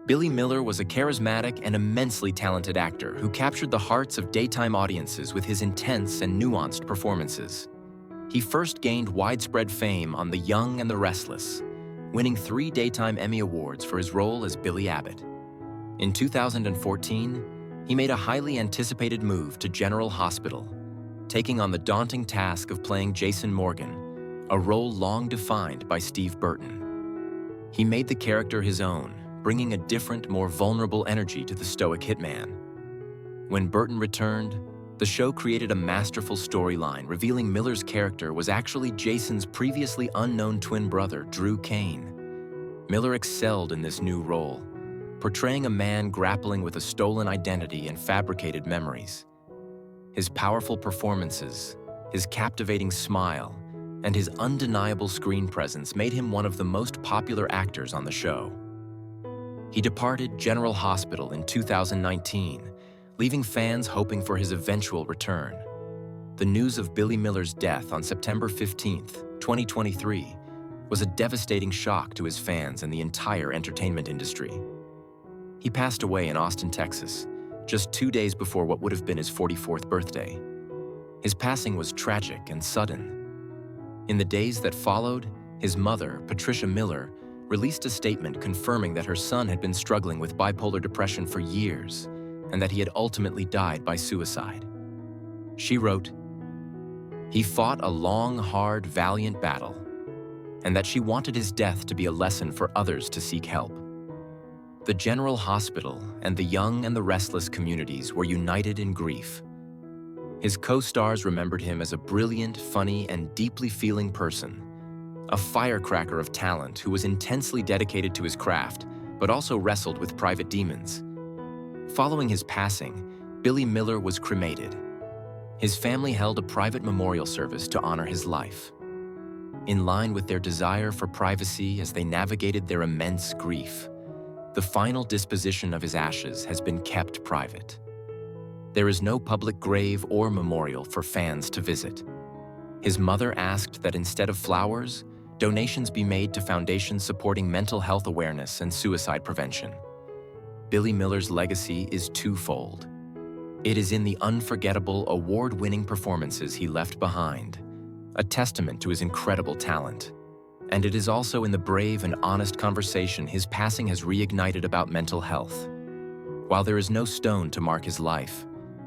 Billy Miller was a charismatic and immensely talented actor who captured the hearts of daytime audiences with his intense and nuanced performances. He first gained widespread fame on The Young and the Restless, winning 3 Daytime Emmy Awards for his role as Billy Abbott. In 2014, he made a highly anticipated move to General Hospital, taking on the daunting task of playing Jason Morgan, a role long defined by Steve Burton. He made the character his own, bringing a different, more vulnerable energy to the stoic hitman. When Burton returned, the show created a masterful storyline revealing Miller's character was actually Jason's previously unknown twin brother, Drew Kane. Miller excelled in this new role, portraying a man grappling with a stolen identity and fabricated memories. His powerful performances, his captivating smile, and his undeniable screen presence made him one of the most popular actors on the show. He departed General Hospital in 2019, leaving fans hoping for his eventual return. The news of Billy Miller's death on September 15, 2023, was a devastating shock to his fans and the entire entertainment industry. He passed away in Austin, Texas, just 2 days before what would have been his 44th birthday. His passing was tragic and sudden. In the days that followed, his mother, Patricia Miller, released a statement confirming that her son had been struggling with bipolar depression for years and that he had ultimately died by suicide. She wrote, "He fought a long, hard, valiant battle, and that she wanted his death to be a lesson for others to seek help." The General Hospital and the Young and the Restless communities were united in grief. His co-stars remembered him as a brilliant, funny, and deeply feeling person, a firecracker of talent who was intensely dedicated to his craft, but also wrestled with private demons. Following his passing, Billy Miller was cremated. His family held a private memorial service to honor his life. In line with their desire for privacy as they navigated their immense grief, the final disposition of his ashes has been kept private. There is no public grave or memorial for fans to visit. His mother asked that instead of flowers, donations be made to foundations supporting mental health awareness and suicide prevention. Billy Miller's legacy is twofold. It is in the unforgettable, award-winning performances he left behind, a testament to his incredible talent. And it is also in the brave and honest conversation his passing has reignited about mental health. While there is no stone to mark his life,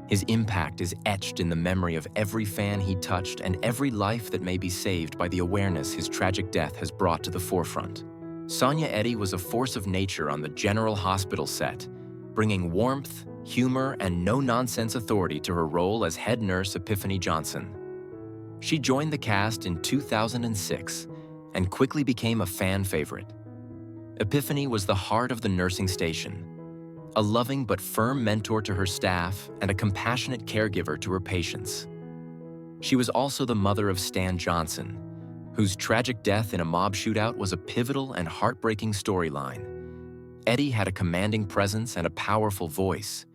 his impact is etched in the memory of every fan he touched and every life that may be saved by the awareness his tragic death has brought to the forefront. Sonia Eddy was a force of nature on the General Hospital set, bringing warmth, humor, and no-nonsense authority to her role as head nurse Epiphany Johnson. She joined the cast in 2006 and quickly became a fan favorite. Epiphany was the heart of the nursing station, a loving but firm mentor to her staff and a compassionate caregiver to her patients. She was also the mother of Stan Johnson, whose tragic death in a mob shootout was a pivotal and heartbreaking storyline. Eddy had a commanding presence and a powerful voice,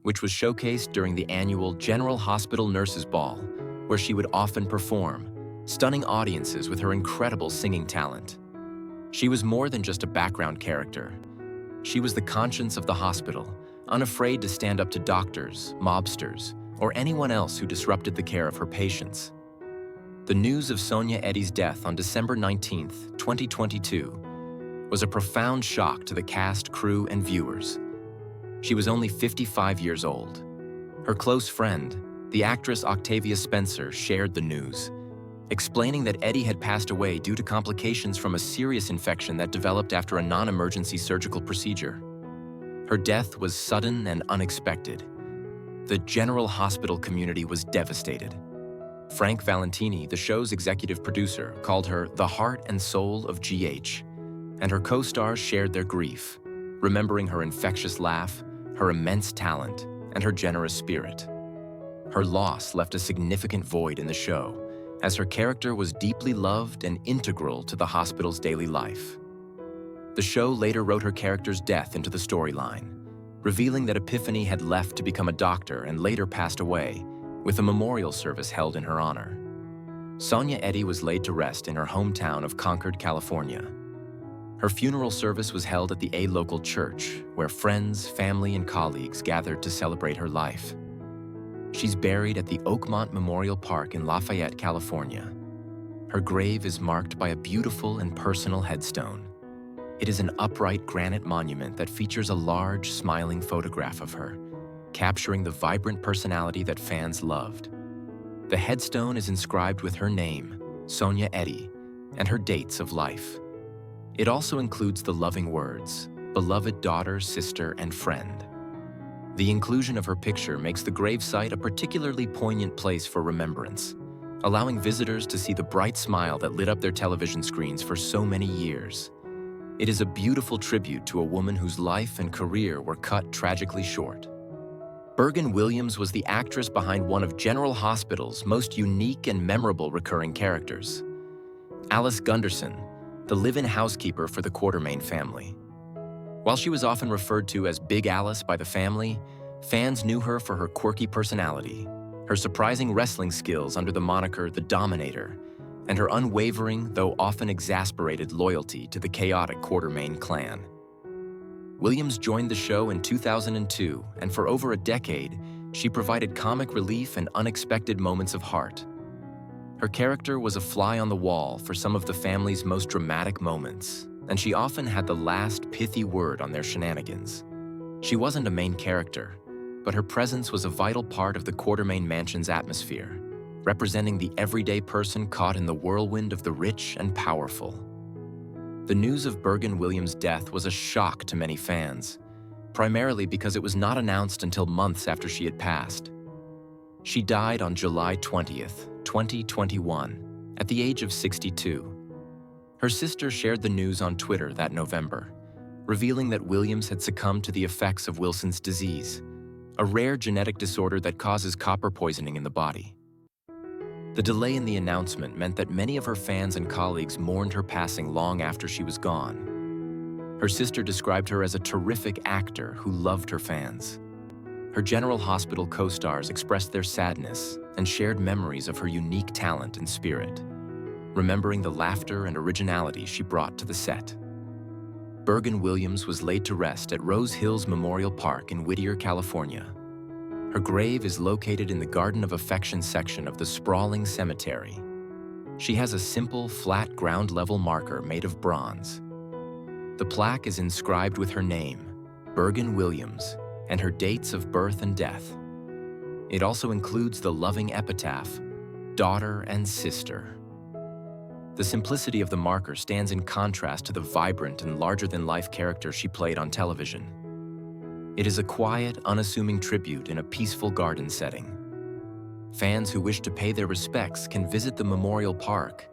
which was showcased during the annual General Hospital Nurses Ball, where she would often perform, stunning audiences with her incredible singing talent. She was more than just a background character. She was the conscience of the hospital, unafraid to stand up to doctors, mobsters, or anyone else who disrupted the care of her patients. The news of Sonia Eddy's death on December 19, 2022, was a profound shock to the cast, crew, and viewers. She was only 55 years old. Her close friend, the actress Octavia Spencer, shared the news, explaining that Eddy had passed away due to complications from a serious infection that developed after a non-emergency surgical procedure. Her death was sudden and unexpected. The General Hospital community was devastated. Frank Valentini, the show's executive producer, called her the heart and soul of GH, and her co-stars shared their grief, remembering her infectious laugh, her immense talent, and her generous spirit. Her loss left a significant void in the show, as her character was deeply loved and integral to the hospital's daily life. The show later wrote her character's death into the storyline, revealing that Epiphany had left to become a doctor and later passed away, with a memorial service held in her honor. Sonia Eddy was laid to rest in her hometown of Concord, California. Her funeral service was held at the local church, where friends, family, and colleagues gathered to celebrate her life. She's buried at the Oakmont Memorial Park in Lafayette, California. Her grave is marked by a beautiful and personal headstone. It is an upright granite monument that features a large, smiling photograph of her, capturing the vibrant personality that fans loved. The headstone is inscribed with her name, Sonia Eddy, and her dates of life. It also includes the loving words, beloved daughter, sister, and friend. The inclusion of her picture makes the gravesite a particularly poignant place for remembrance, allowing visitors to see the bright smile that lit up their television screens for so many years. It is a beautiful tribute to a woman whose life and career were cut tragically short. Bergen Williams was the actress behind one of General Hospital's most unique and memorable recurring characters, Alice Gunderson, the live-in housekeeper for the Quartermaine family. While she was often referred to as Big Alice by the family, fans knew her for her quirky personality, her surprising wrestling skills under the moniker The Dominator, and her unwavering, though often exasperated, loyalty to the chaotic Quartermaine clan. Williams joined the show in 2002, and for over a decade, she provided comic relief and unexpected moments of heart. Her character was a fly on the wall for some of the family's most dramatic moments, and she often had the last pithy word on their shenanigans. She wasn't a main character, but her presence was a vital part of the Quartermaine mansion's atmosphere, representing the everyday person caught in the whirlwind of the rich and powerful. The news of Bergen Williams' death was a shock to many fans, primarily because it was not announced until months after she had passed. She died on July 20th, 2021, at the age of 62. Her sister shared the news on Twitter that November, revealing that Williams had succumbed to the effects of Wilson's disease, a rare genetic disorder that causes copper poisoning in the body. The delay in the announcement meant that many of her fans and colleagues mourned her passing long after she was gone. Her sister described her as a terrific actor who loved her fans. Her General Hospital co-stars expressed their sadness and shared memories of her unique talent and spirit, remembering the laughter and originality she brought to the set. Bergen Williams was laid to rest at Rose Hills Memorial Park in Whittier, California. Her grave is located in the Garden of Affection section of the sprawling cemetery. She has a simple, flat ground-level marker made of bronze. The plaque is inscribed with her name, Bergen Williams, and her dates of birth and death. It also includes the loving epitaph, daughter and sister. The simplicity of the marker stands in contrast to the vibrant and larger-than-life character she played on television. It is a quiet, unassuming tribute in a peaceful garden setting. Fans who wish to pay their respects can visit the Memorial Park,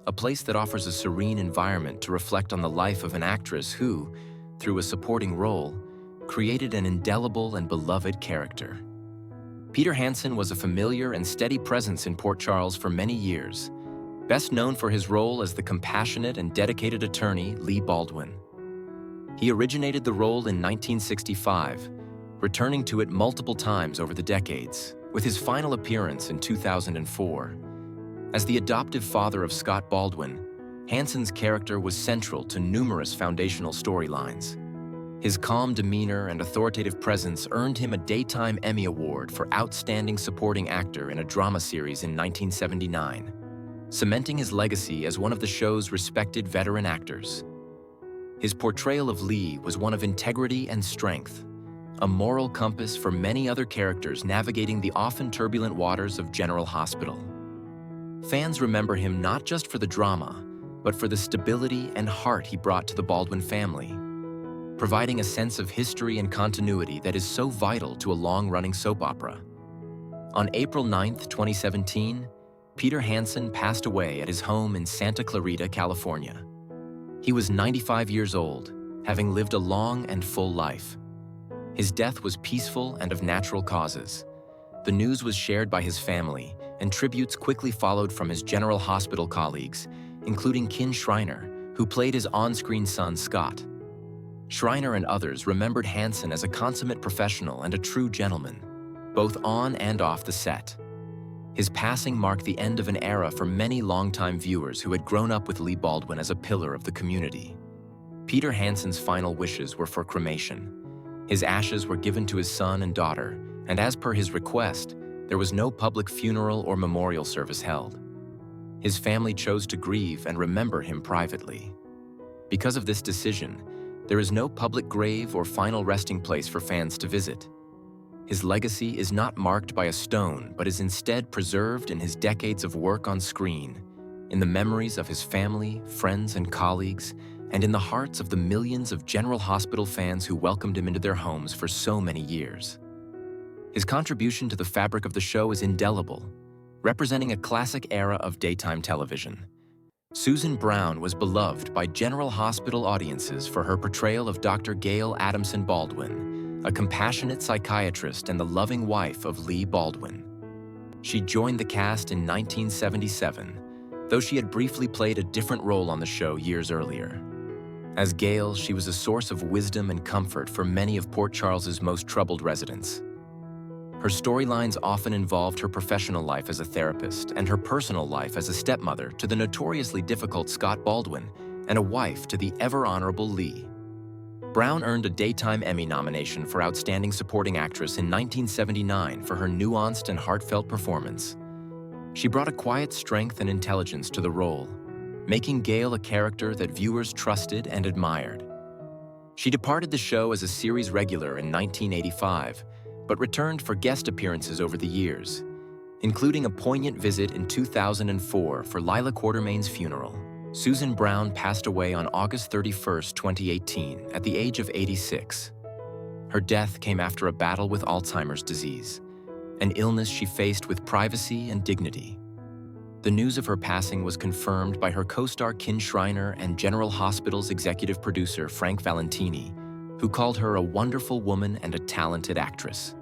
a place that offers a serene environment to reflect on the life of an actress who, through a supporting role, created an indelible and beloved character. Peter Hansen was a familiar and steady presence in Port Charles for many years, best known for his role as the compassionate and dedicated attorney Lee Baldwin. He originated the role in 1965, returning to it multiple times over the decades, with his final appearance in 2004. As the adoptive father of Scott Baldwin, Hansen's character was central to numerous foundational storylines. His calm demeanor and authoritative presence earned him a Daytime Emmy Award for Outstanding Supporting Actor in a Drama Series in 1979, cementing his legacy as one of the show's respected veteran actors. His portrayal of Lee was one of integrity and strength, a moral compass for many other characters navigating the often turbulent waters of General Hospital. Fans remember him not just for the drama, but for the stability and heart he brought to the Baldwin family, providing a sense of history and continuity that is so vital to a long-running soap opera. On April 9, 2017, Peter Hansen passed away at his home in Santa Clarita, California. He was 95 years old, having lived a long and full life. His death was peaceful and of natural causes. The news was shared by his family, and tributes quickly followed from his General Hospital colleagues, including Kin Shriner, who played his on-screen son, Scott. Shriner and others remembered Hansen as a consummate professional and a true gentleman, both on and off the set. His passing marked the end of an era for many longtime viewers who had grown up with Lee Baldwin as a pillar of the community. Peter Hansen's final wishes were for cremation. His ashes were given to his son and daughter, and as per his request, there was no public funeral or memorial service held. His family chose to grieve and remember him privately. Because of this decision, there is no public grave or final resting place for fans to visit. His legacy is not marked by a stone, but is instead preserved in his decades of work on screen, in the memories of his family, friends, and colleagues, and in the hearts of the millions of General Hospital fans who welcomed him into their homes for so many years. His contribution to the fabric of the show is indelible, representing a classic era of daytime television. Susan Brown was beloved by General Hospital audiences for her portrayal of Dr. Gail Adamson Baldwin, a compassionate psychiatrist and the loving wife of Lee Baldwin. She joined the cast in 1977, though she had briefly played a different role on the show years earlier. As Gail, she was a source of wisdom and comfort for many of Port Charles's most troubled residents. Her storylines often involved her professional life as a therapist and her personal life as a stepmother to the notoriously difficult Scott Baldwin and a wife to the ever-honorable Lee. Brown earned a Daytime Emmy nomination for Outstanding Supporting Actress in 1979 for her nuanced and heartfelt performance. She brought a quiet strength and intelligence to the role, making Gail a character that viewers trusted and admired. She departed the show as a series regular in 1985, but returned for guest appearances over the years, including a poignant visit in 2004 for Lila Quartermain's funeral. Susan Brown passed away on August 31, 2018, at the age of 86. Her death came after a battle with Alzheimer's disease, an illness she faced with privacy and dignity. The news of her passing was confirmed by her co-star Kin Shriner and General Hospital's executive producer Frank Valentini, who called her a wonderful woman and a talented actress.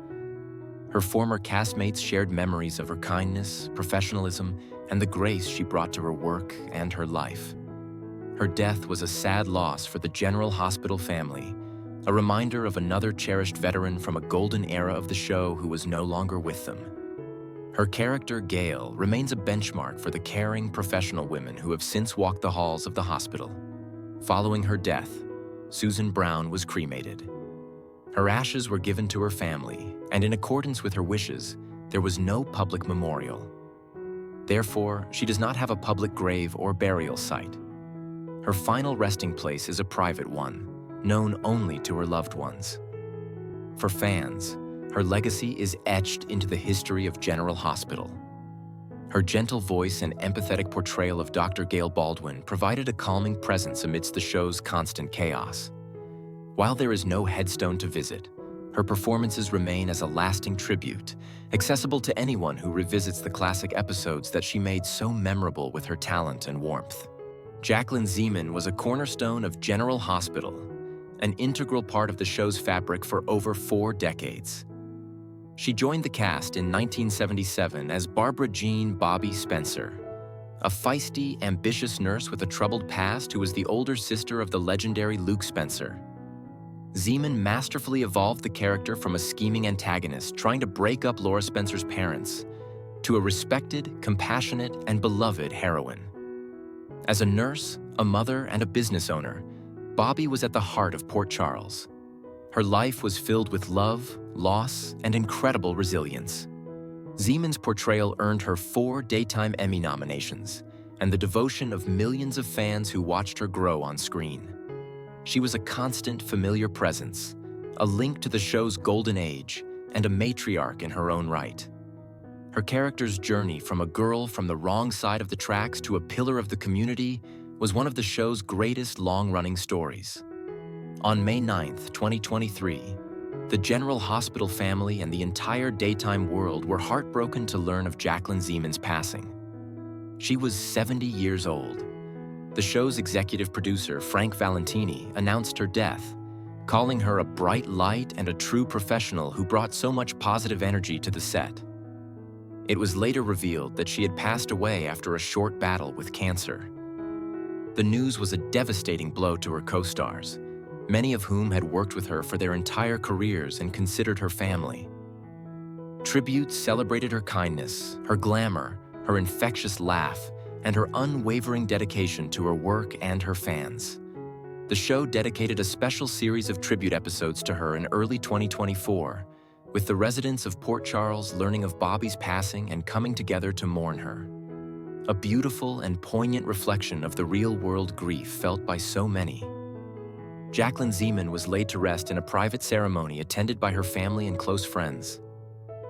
Her former castmates shared memories of her kindness, professionalism, and the grace she brought to her work and her life. Her death was a sad loss for the General Hospital family, a reminder of another cherished veteran from a golden era of the show who was no longer with them. Her character, Gail, remains a benchmark for the caring, professional women who have since walked the halls of the hospital. Following her death, Susan Brown was cremated. Her ashes were given to her family, and in accordance with her wishes, there was no public memorial. Therefore, she does not have a public grave or burial site. Her final resting place is a private one, known only to her loved ones. For fans, her legacy is etched into the history of General Hospital. Her gentle voice and empathetic portrayal of Dr. Gail Baldwin provided a calming presence amidst the show's constant chaos. While there is no headstone to visit, her performances remain as a lasting tribute, accessible to anyone who revisits the classic episodes that she made so memorable with her talent and warmth. Jacqueline Zeman was a cornerstone of General Hospital, an integral part of the show's fabric for over 4 decades. She joined the cast in 1977 as Barbara Jean Bobby Spencer, a feisty, ambitious nurse with a troubled past who was the older sister of the legendary Luke Spencer. Zeman masterfully evolved the character from a scheming antagonist trying to break up Laura Spencer's parents to a respected, compassionate, and beloved heroine. As a nurse, a mother, and a business owner, Bobby was at the heart of Port Charles. Her life was filled with love, loss, and incredible resilience. Zeman's portrayal earned her 4 Daytime Emmy nominations and the devotion of millions of fans who watched her grow on screen. She was a constant, familiar presence, a link to the show's golden age, and a matriarch in her own right. Her character's journey from a girl from the wrong side of the tracks to a pillar of the community was one of the show's greatest long-running stories. On May 9, 2023, the General Hospital family and the entire daytime world were heartbroken to learn of Jacqueline Zeman's passing. She was 70 years old. The show's executive producer, Frank Valentini, announced her death, calling her a bright light and a true professional who brought so much positive energy to the set. It was later revealed that she had passed away after a short battle with cancer. The news was a devastating blow to her co-stars, many of whom had worked with her for their entire careers and considered her family. Tributes celebrated her kindness, her glamour, her infectious laugh, and her unwavering dedication to her work and her fans. The show dedicated a special series of tribute episodes to her in early 2024, with the residents of Port Charles learning of Bobby's passing and coming together to mourn her. A beautiful and poignant reflection of the real-world grief felt by so many. Jacqueline Zeman was laid to rest in a private ceremony attended by her family and close friends.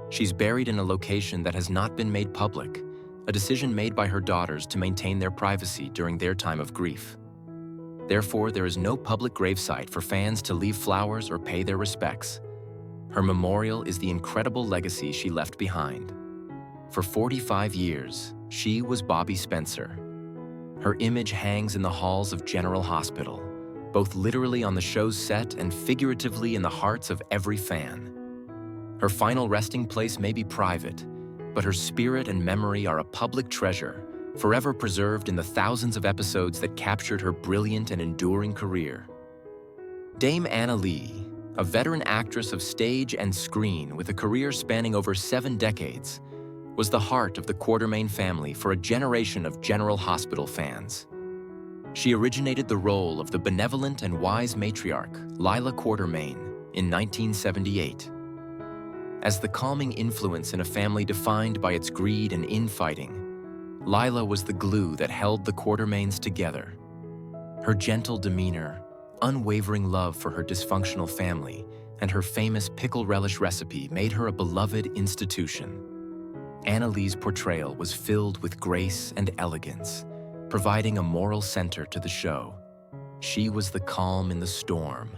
She's buried in a location that has not been made public, a decision made by her daughters to maintain their privacy during their time of grief. Therefore, there is no public gravesite for fans to leave flowers or pay their respects. Her memorial is the incredible legacy she left behind. For 45 years, she was Bobby Spencer. Her image hangs in the halls of General Hospital, both literally on the show's set and figuratively in the hearts of every fan. Her final resting place may be private, but her spirit and memory are a public treasure, forever preserved in the thousands of episodes that captured her brilliant and enduring career. Dame Anna Lee, a veteran actress of stage and screen with a career spanning over 7 decades, was the heart of the Quartermaine family for a generation of General Hospital fans. She originated the role of the benevolent and wise matriarch, Lila Quartermaine, in 1978. As the calming influence in a family defined by its greed and infighting, Lila was the glue that held the Quartermaines together. Her gentle demeanor, unwavering love for her dysfunctional family, and her famous pickle relish recipe made her a beloved institution. Anna Lee's portrayal was filled with grace and elegance, providing a moral center to the show. She was the calm in the storm,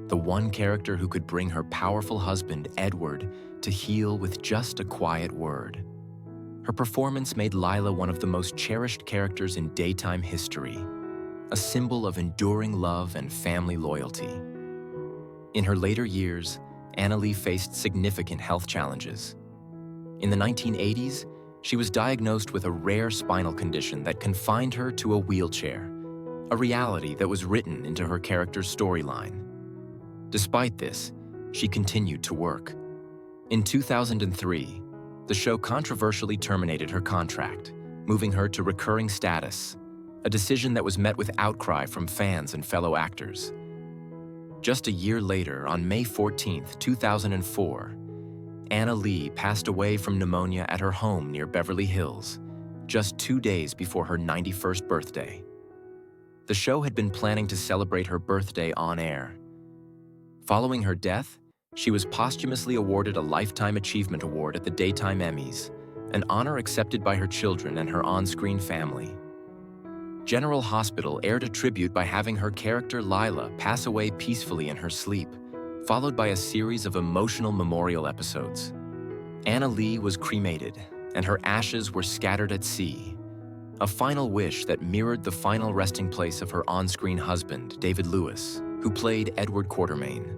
the one character who could bring her powerful husband, Edward, to heel with just a quiet word. Her performance made Lila one of the most cherished characters in daytime history, a symbol of enduring love and family loyalty. In her later years, Anna Lee faced significant health challenges. In the 1980s, she was diagnosed with a rare spinal condition that confined her to a wheelchair, a reality that was written into her character's storyline. Despite this, she continued to work. In 2003, the show controversially terminated her contract, moving her to recurring status, a decision that was met with outcry from fans and fellow actors. Just a year later, on May 14, 2004, Anna Lee passed away from pneumonia at her home near Beverly Hills, just 2 days before her 91st birthday. The show had been planning to celebrate her birthday on air. Following her death, she was posthumously awarded a Lifetime Achievement Award at the Daytime Emmys, an honor accepted by her children and her on-screen family. General Hospital aired a tribute by having her character Lila pass away peacefully in her sleep, followed by a series of emotional memorial episodes. Anna Lee was cremated, and her ashes were scattered at sea, a final wish that mirrored the final resting place of her on-screen husband, David Lewis, who played Edward Quartermaine.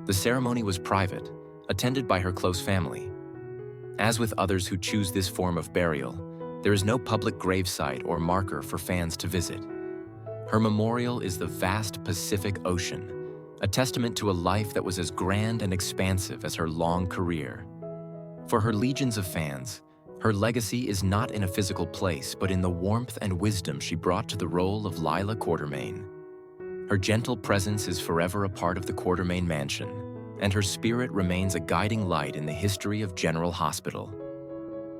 The ceremony was private, attended by her close family. As with others who choose this form of burial, there is no public gravesite or marker for fans to visit. Her memorial is the vast Pacific Ocean, a testament to a life that was as grand and expansive as her long career. For her legions of fans, her legacy is not in a physical place, but in the warmth and wisdom she brought to the role of Lila Quartermaine. Her gentle presence is forever a part of the Quartermaine mansion, and her spirit remains a guiding light in the history of General Hospital.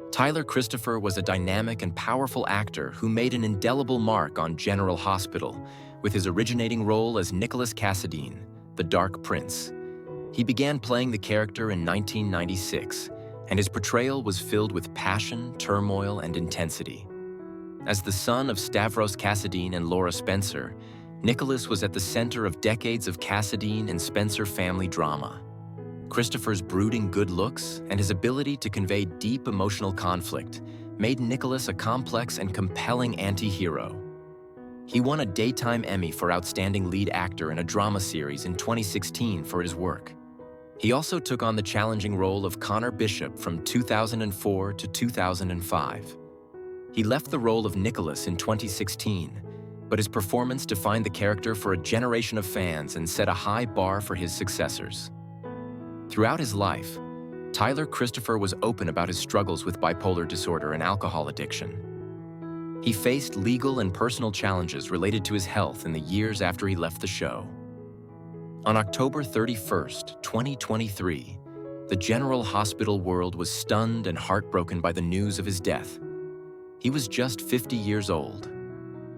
Tyler Christopher was a dynamic and powerful actor who made an indelible mark on General Hospital with his originating role as Nicholas Cassadine, the Dark Prince. He began playing the character in 1996, and his portrayal was filled with passion, turmoil, and intensity. As the son of Stavros Cassadine and Laura Spencer, Nicholas was at the center of decades of Cassadine and Spencer family drama. Christopher's brooding good looks and his ability to convey deep emotional conflict made Nicholas a complex and compelling anti-hero. He won a Daytime Emmy for Outstanding Lead Actor in a Drama Series in 2016 for his work. He also took on the challenging role of Connor Bishop from 2004 to 2005. He left the role of Nicholas in 2016, but his performance defined the character for a generation of fans and set a high bar for his successors. Throughout his life, Tyler Christopher was open about his struggles with bipolar disorder and alcohol addiction. He faced legal and personal challenges related to his health in the years after he left the show. On October 31st, 2023, the General Hospital world was stunned and heartbroken by the news of his death. He was just 50 years old.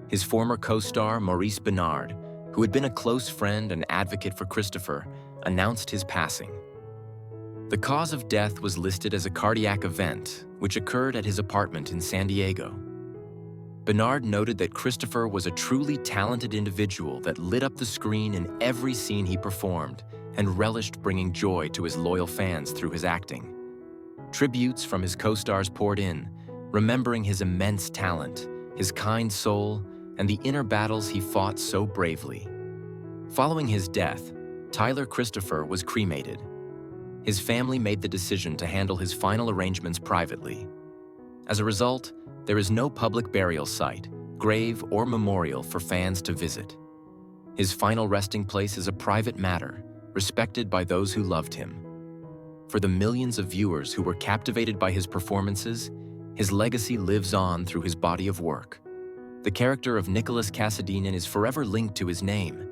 His former co-star, Maurice Benard, who had been a close friend and advocate for Christopher, announced his passing. The cause of death was listed as a cardiac event, which occurred at his apartment in San Diego. Benard noted that Christopher was a truly talented individual that lit up the screen in every scene he performed and relished bringing joy to his loyal fans through his acting. Tributes from his co-stars poured in, remembering his immense talent, his kind soul, and the inner battles he fought so bravely. Following his death, Tyler Christopher was cremated. His family made the decision to handle his final arrangements privately. As a result, there is no public burial site, grave, or memorial for fans to visit. His final resting place is a private matter, respected by those who loved him. For the millions of viewers who were captivated by his performances, his legacy lives on through his body of work. The character of Nicholas Cassadinen is forever linked to his name,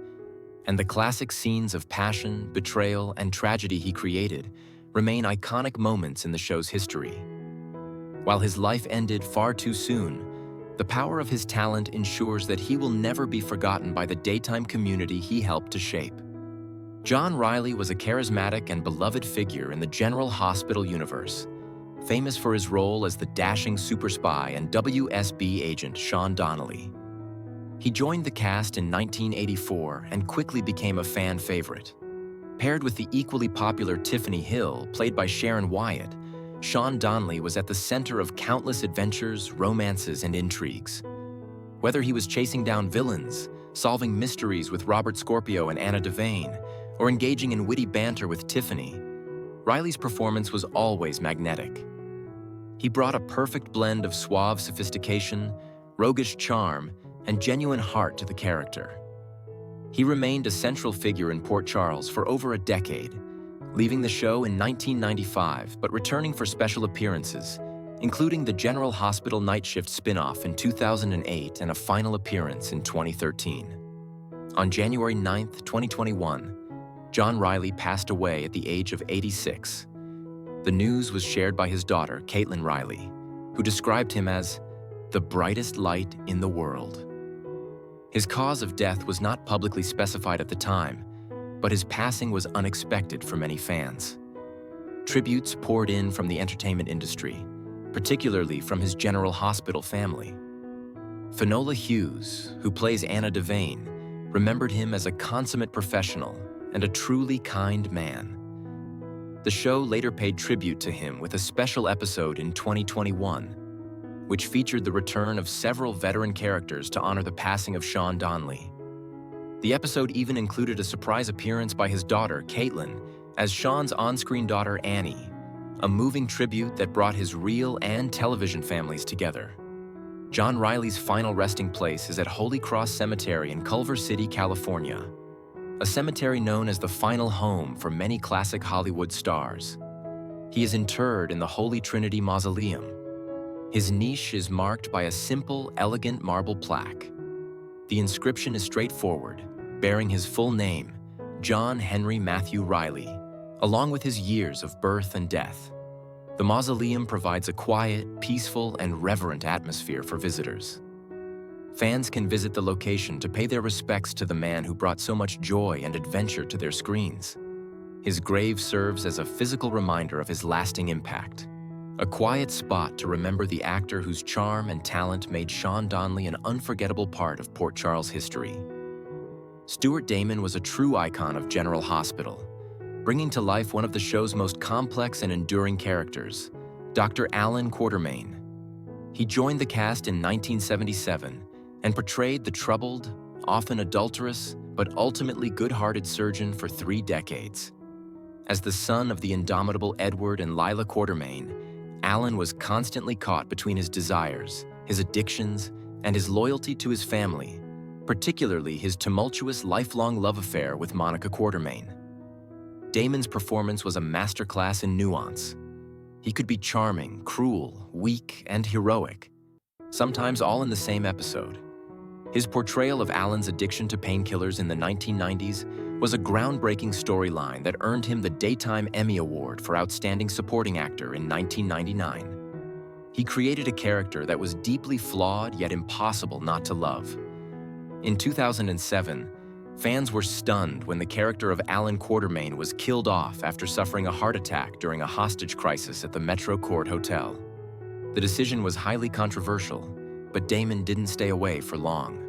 and the classic scenes of passion, betrayal, and tragedy he created remain iconic moments in the show's history. While his life ended far too soon, the power of his talent ensures that he will never be forgotten by the daytime community he helped to shape. John Reilly was a charismatic and beloved figure in the General Hospital universe, famous for his role as the dashing super spy and WSB agent Sean Donnelly. He joined the cast in 1984 and quickly became a fan favorite. Paired with the equally popular Tiffany Hill, played by Sharon Wyatt, Sean Donnelly was at the center of countless adventures, romances, and intrigues. Whether he was chasing down villains, solving mysteries with Robert Scorpio and Anna Devane, or engaging in witty banter with Tiffany, Reilly's performance was always magnetic. He brought a perfect blend of suave sophistication, roguish charm, and genuine heart to the character. He remained a central figure in Port Charles for over a decade, leaving the show in 1995 but returning for special appearances, including the General Hospital Night Shift spin-off in 2008 and a final appearance in 2013. On January 9, 2021, John Reilly passed away at the age of 86. The news was shared by his daughter, Caitlin Reilly, who described him as the brightest light in the world. His cause of death was not publicly specified at the time, but his passing was unexpected for many fans. Tributes poured in from the entertainment industry, particularly from his General Hospital family. Finola Hughes, who plays Anna Devane, remembered him as a consummate professional and a truly kind man. The show later paid tribute to him with a special episode in 2021, which featured the return of several veteran characters to honor the passing of Sean Donnelly. The episode even included a surprise appearance by his daughter, Caitlin, as Sean's on-screen daughter, Annie, a moving tribute that brought his real and television families together. John Reilly's final resting place is at Holy Cross Cemetery in Culver City, California, a cemetery known as the final home for many classic Hollywood stars. He is interred in the Holy Trinity Mausoleum. His niche is marked by a simple, elegant marble plaque. The inscription is straightforward, bearing his full name, John Henry Matthew Reilly, along with his years of birth and death. The mausoleum provides a quiet, peaceful, and reverent atmosphere for visitors. Fans can visit the location to pay their respects to the man who brought so much joy and adventure to their screens. His grave serves as a physical reminder of his lasting impact, a quiet spot to remember the actor whose charm and talent made Sean Donnelly an unforgettable part of Port Charles history. Stuart Damon was a true icon of General Hospital, bringing to life one of the show's most complex and enduring characters, Dr. Alan Quatermain. He joined the cast in 1977 and portrayed the troubled, often adulterous, but ultimately good-hearted surgeon for 3 decades. As the son of the indomitable Edward and Lila Quatermain, Alan was constantly caught between his desires, his addictions, and his loyalty to his family, particularly his tumultuous lifelong love affair with Monica Quatermain. Damon's performance was a masterclass in nuance. He could be charming, cruel, weak, and heroic, sometimes all in the same episode. His portrayal of Alan's addiction to painkillers in the 1990s was a groundbreaking storyline that earned him the Daytime Emmy Award for Outstanding Supporting Actor in 1999. He created a character that was deeply flawed yet impossible not to love. In 2007, fans were stunned when the character of Alan Quartermain was killed off after suffering a heart attack during a hostage crisis at the Metro Court Hotel. The decision was highly controversial, but Damon didn't stay away for long.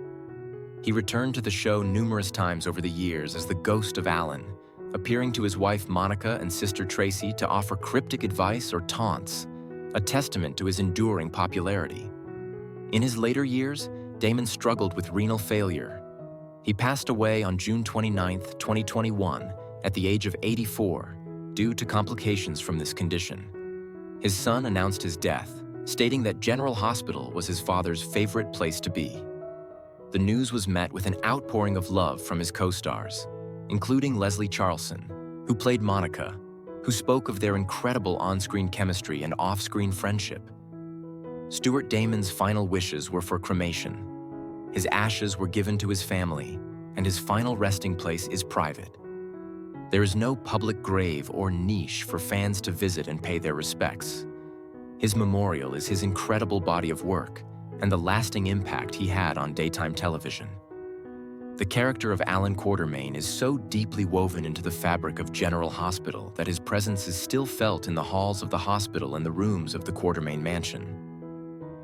He returned to the show numerous times over the years as the ghost of Alan, appearing to his wife Monica and sister Tracy to offer cryptic advice or taunts, a testament to his enduring popularity. In his later years, Damon struggled with renal failure. He passed away on June 29, 2021, at the age of 84, due to complications from this condition. His son announced his death, stating that General Hospital was his father's favorite place to be. The news was met with an outpouring of love from his co-stars, including Leslie Charlson, who played Monica, who spoke of their incredible on-screen chemistry and off-screen friendship. Stuart Damon's final wishes were for cremation. His ashes were given to his family, and his final resting place is private. There is no public grave or niche for fans to visit and pay their respects. His memorial is his incredible body of work and the lasting impact he had on daytime television. The character of Alan Quartermain is so deeply woven into the fabric of General Hospital that his presence is still felt in the halls of the hospital and the rooms of the Quartermain mansion.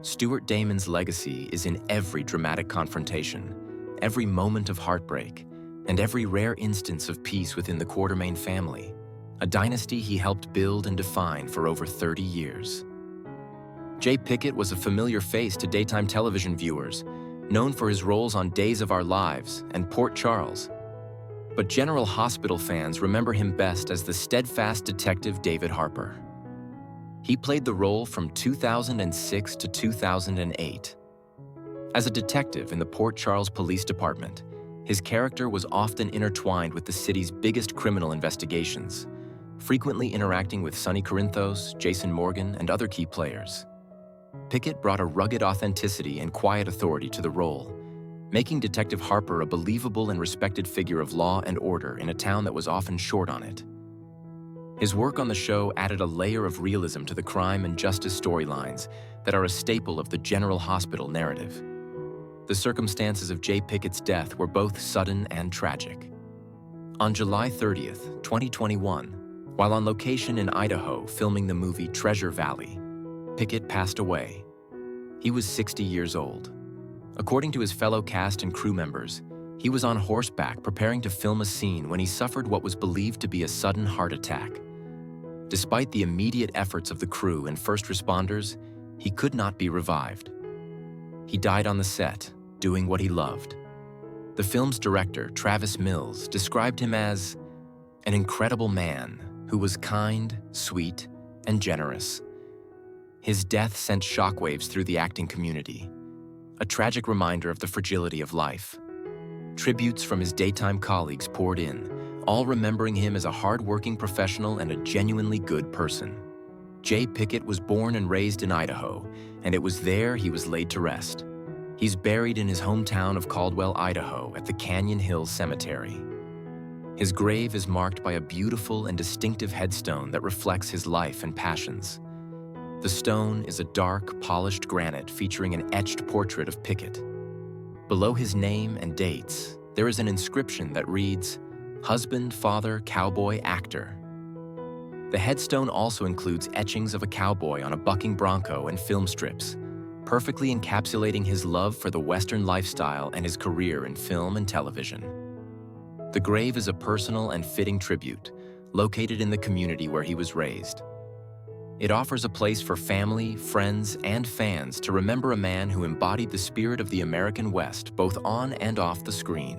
Stuart Damon's legacy is in every dramatic confrontation, every moment of heartbreak, and every rare instance of peace within the Quartermain family, a dynasty he helped build and define for over 30 years. Jay Pickett was a familiar face to daytime television viewers, known for his roles on Days of Our Lives and Port Charles. But General Hospital fans remember him best as the steadfast detective David Harper. He played the role from 2006 to 2008. As a detective in the Port Charles Police Department, his character was often intertwined with the city's biggest criminal investigations, frequently interacting with Sonny Corinthos, Jason Morgan, and other key players. Pickett brought a rugged authenticity and quiet authority to the role, making Detective Harper a believable and respected figure of law and order in a town that was often short on it. His work on the show added a layer of realism to the crime and justice storylines that are a staple of the General Hospital narrative. The circumstances of Jay Pickett's death were both sudden and tragic. On July 30th, 2021, while on location in Idaho filming the movie Treasure Valley, Pickett passed away. He was 60 years old. According to his fellow cast and crew members, he was on horseback preparing to film a scene when he suffered what was believed to be a sudden heart attack. Despite the immediate efforts of the crew and first responders, he could not be revived. He died on the set, doing what he loved. The film's director, Travis Mills, described him as an incredible man who was kind, sweet, and generous. His death sent shockwaves through the acting community, a tragic reminder of the fragility of life. Tributes from his daytime colleagues poured in, all remembering him as a hard-working professional and a genuinely good person. Jay Pickett was born and raised in Idaho, and it was there he was laid to rest. He's buried in his hometown of Caldwell, Idaho, at the Canyon Hills Cemetery. His grave is marked by a beautiful and distinctive headstone that reflects his life and passions. The stone is a dark, polished granite featuring an etched portrait of Pickett. Below his name and dates, there is an inscription that reads, "Husband, father, cowboy, actor." The headstone also includes etchings of a cowboy on a bucking bronco and film strips, perfectly encapsulating his love for the Western lifestyle and his career in film and television. The grave is a personal and fitting tribute, located in the community where he was raised. It offers a place for family, friends, and fans to remember a man who embodied the spirit of the American West both on and off the screen.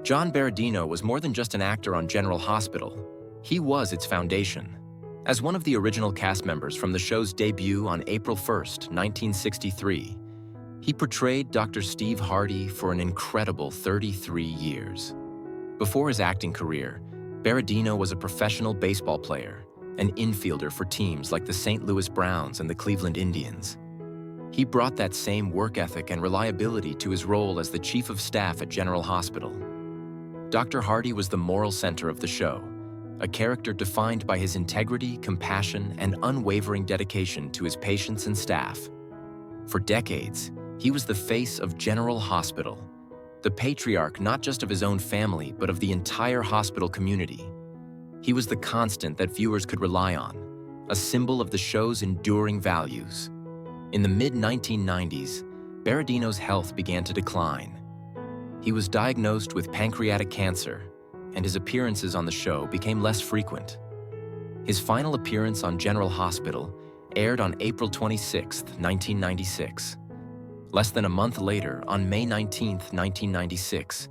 John Berardino was more than just an actor on General Hospital. He was its foundation. As one of the original cast members from the show's debut on April 1st, 1963, he portrayed Dr. Steve Hardy for an incredible 33 years. Before his acting career, Berardino was a professional baseball player, an infielder for teams like the St. Louis Browns and the Cleveland Indians. He brought that same work ethic and reliability to his role as the Chief of Staff at General Hospital. Dr. Hardy was the moral center of the show, a character defined by his integrity, compassion, and unwavering dedication to his patients and staff. For decades, he was the face of General Hospital, the patriarch not just of his own family, but of the entire hospital community. He was the constant that viewers could rely on, a symbol of the show's enduring values. In the mid-1990s, Berardino's health began to decline. He was diagnosed with pancreatic cancer, and his appearances on the show became less frequent. His final appearance on General Hospital aired on April 26, 1996. Less than a month later, on May 19, 1996,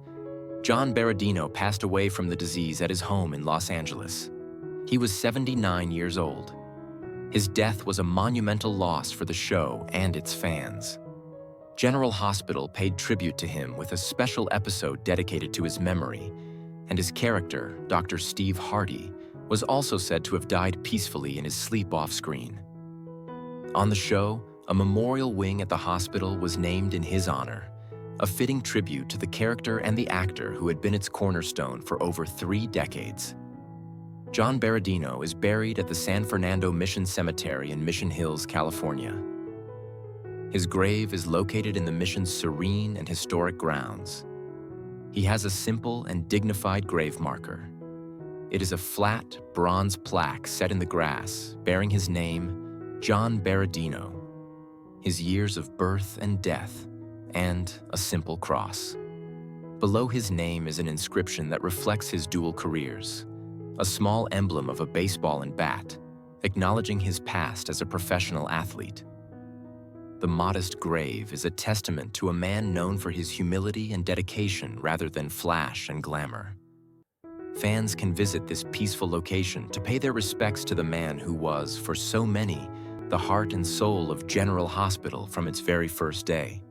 John Berardino passed away from the disease at his home in Los Angeles. He was 79 years old. His death was a monumental loss for the show and its fans. General Hospital paid tribute to him with a special episode dedicated to his memory, and his character, Dr. Steve Hardy, was also said to have died peacefully in his sleep off-screen. On the show, a memorial wing at the hospital was named in his honor, a fitting tribute to the character and the actor who had been its cornerstone for over 3 decades. John Berardino is buried at the San Fernando Mission Cemetery in Mission Hills, California. His grave is located in the mission's serene and historic grounds. He has a simple and dignified grave marker. It is a flat, bronze plaque set in the grass bearing his name, John Berardino, his years of birth and death, and a simple cross. Below his name is an inscription that reflects his dual careers, a small emblem of a baseball and bat, acknowledging his past as a professional athlete. The modest grave is a testament to a man known for his humility and dedication rather than flash and glamour. Fans can visit this peaceful location to pay their respects to the man who was, for so many, the heart and soul of General Hospital from its very first day.